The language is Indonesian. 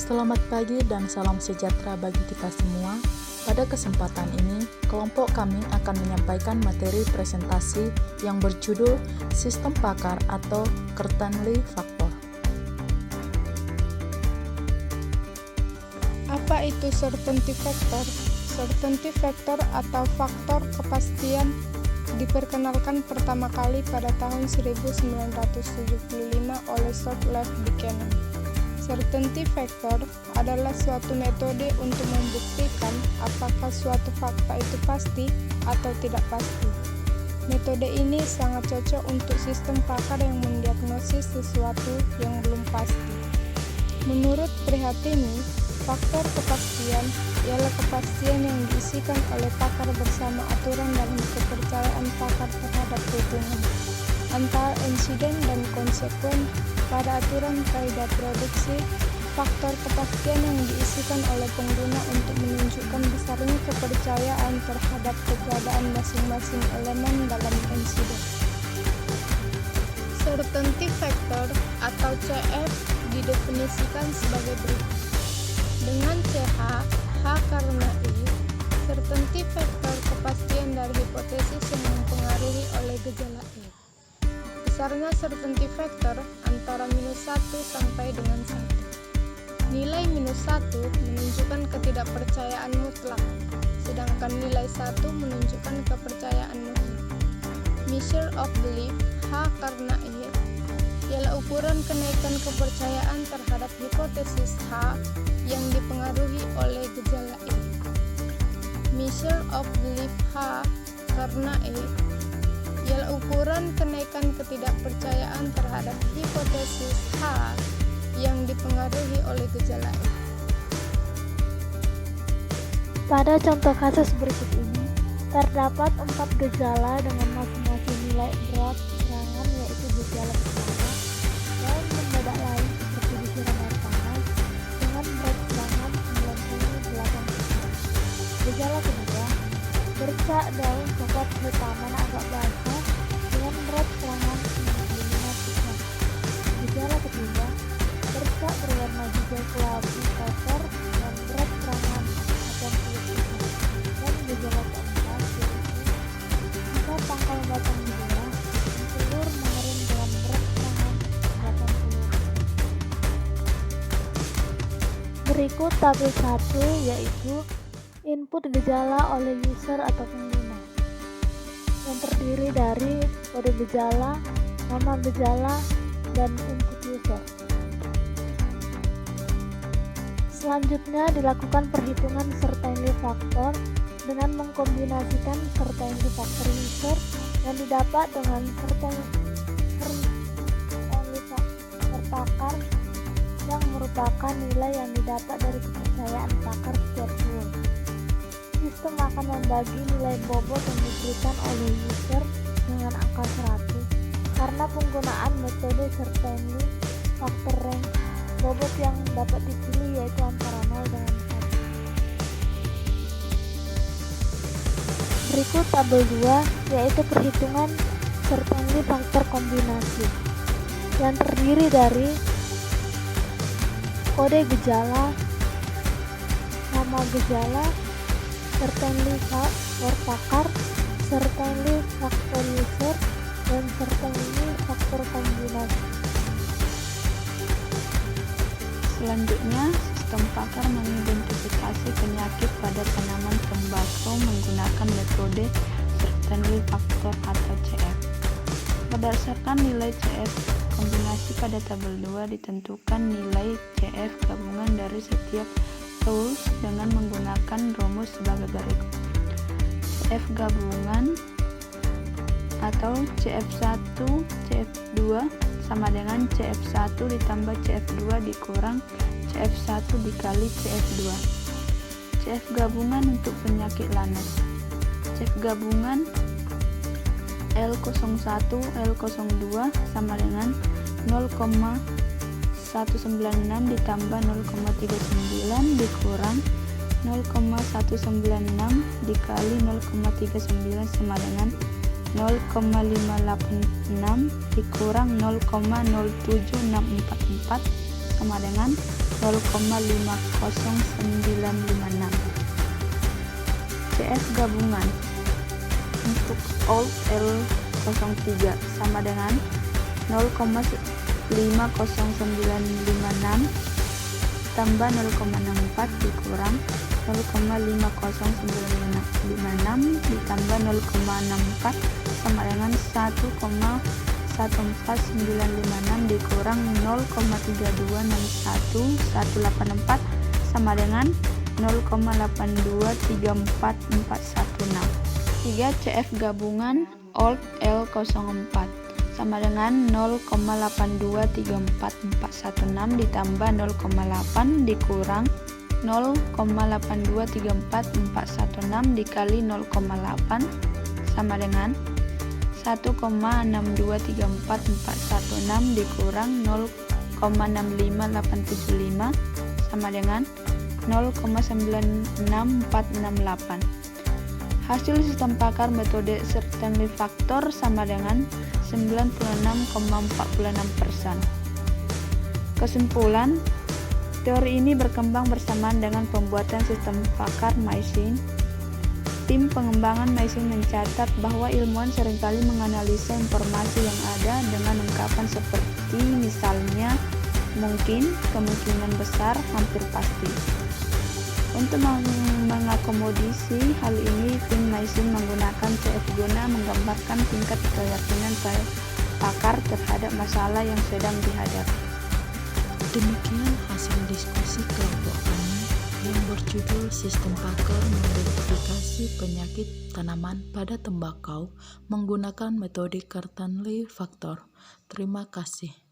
Selamat pagi dan salam sejahtera bagi kita semua. Pada kesempatan ini, kelompok kami akan menyampaikan materi presentasi yang berjudul Sistem Pakar atau Certainty Factor. Apa itu certainty factor? Certainty factor atau faktor kepastian diperkenalkan pertama kali pada tahun 1975 oleh Sir Lev Buchanan. Certainty factor adalah suatu metode untuk membuktikan apakah suatu fakta itu pasti atau tidak pasti. Metode ini sangat cocok untuk sistem pakar yang mendiagnosis sesuatu yang belum pasti. Menurut Prihatini, faktor kepastian ialah kepastian yang diisikan oleh pakar bersama aturan dalam kepercayaan pakar terhadap hubungan antara insiden dan konsekuen pada aturan kaidah produksi. Faktor kepastian yang diisikan oleh pengguna untuk menunjukkan besarnya kepercayaan terhadap keberadaan masing-masing elemen dalam insiden. Certainty factor atau CF didefinisikan sebagai berikut. Dengan CH, H karena I, certainty factor kepastian dari hipotesis yang mempengaruhi oleh gejala I. Besarnya certainty factor antara -1 sampai dengan 1. Nilai -1 menunjukkan ketidakpercayaan mutlak, sedangkan nilai 1 menunjukkan kepercayaan mutlak. Measure of belief, H karena I, ialah ukuran kenaikan kepercayaan terhadap hipotesis H yang dipengaruhi oleh gejala I. Measure of belief H karena I ialah ukuran kenaikan ketidakpercayaan terhadap hipotesis H yang dipengaruhi oleh gejala I. Pada contoh kasus berikut ini, terdapat 4 gejala dengan masing-masing nilai berat serangan, yaitu gejala pertama, daun mendadak lain seperti disiram air panas dengan berat serangan 98%. Gejala kedua, bercak daun coklat kehitaman agak basah dengan berat serangan 95%. Gejala ketiga, bercak berwarna hijau kelabu kotor dengan berat serangan 80%. Dan gejala keempat, yaitu jika pangkal batang dibelah, telur mengering dengan berat serangan 80%. Berikut tabel 1, yaitu input gejala oleh user atau pengguna, yang terdiri dari kode gejala, nama gejala, dan input user. Selanjutnya dilakukan perhitungan certainty factor dengan mengkombinasikan certainty factor user yang didapat dengan certainty factor pakar yang merupakan nilai yang didapat dari kepercayaan pakar setiap tool. Sistem akan membagi nilai bobot yang diberikan oleh user dengan angka 100 karena penggunaan metode certainty factor range. Bobot yang dapat dipilih yaitu antara 0 dengan 1. Berikut tabel 2, yaitu perhitungan certainty factor kombinasi yang terdiri dari kode gejala, nama gejala, certainty factor pakar, certainty factor user, dan certainty factor kombinasi. Selanjutnya, sistem pakar mengidentifikasi penyakit pada tanaman tembakau menggunakan metode certainty factor atau CF. Berdasarkan nilai CF kombinasi pada tabel 2 ditentukan nilai CF gabungan dari setiap tools dengan menggunakan rumus sebagai berikut. CF gabungan atau CF1 CF2 sama dengan CF1 ditambah CF2 dikurang CF1 dikali CF2. CF gabungan untuk penyakit lanas. CF gabungan L01 L02 sama dengan 0,196 ditambah 0,39 dikurang 0,196 dikali 0,39 sama dengan 0,586 dikurang 0,07644 sama dengan 0,50956. CF gabungan untuk old L03 sama dengan 0,50956 tambah 0,64 dikurang 0,50956 ditambah 0,64 sama dengan 1,14956 dikurang 0,3261184 sama dengan 0,8234416. 3. CF gabungan old L04 sama dengan 0,823416 ditambah 0,8 dikurang 0,823416 dikali 0,8 sama dengan 1,623416 dikurang 0,65875 sama dengan 0,96468. Hasil sistem pakar metode certainty factor sama dengan 96,46%. Kesimpulan, teori ini berkembang bersamaan dengan pembuatan sistem pakar Maysin. Tim pengembangan Maysin mencatat bahwa ilmuwan seringkali menganalisa informasi yang ada dengan ungkapan seperti misalnya mungkin, kemungkinan besar, hampir pasti. Untuk mengakomodasi hal ini, tim Maysin menggunakan CF guna menggambarkan tingkat keyakinan pakar terhadap masalah yang sedang dihadapi. Demikian hasil diskusi kelompok kami yang berjudul Sistem Pakar Mengidentifikasi Penyakit Tanaman pada Tembakau menggunakan metode certainty factor. Terima kasih.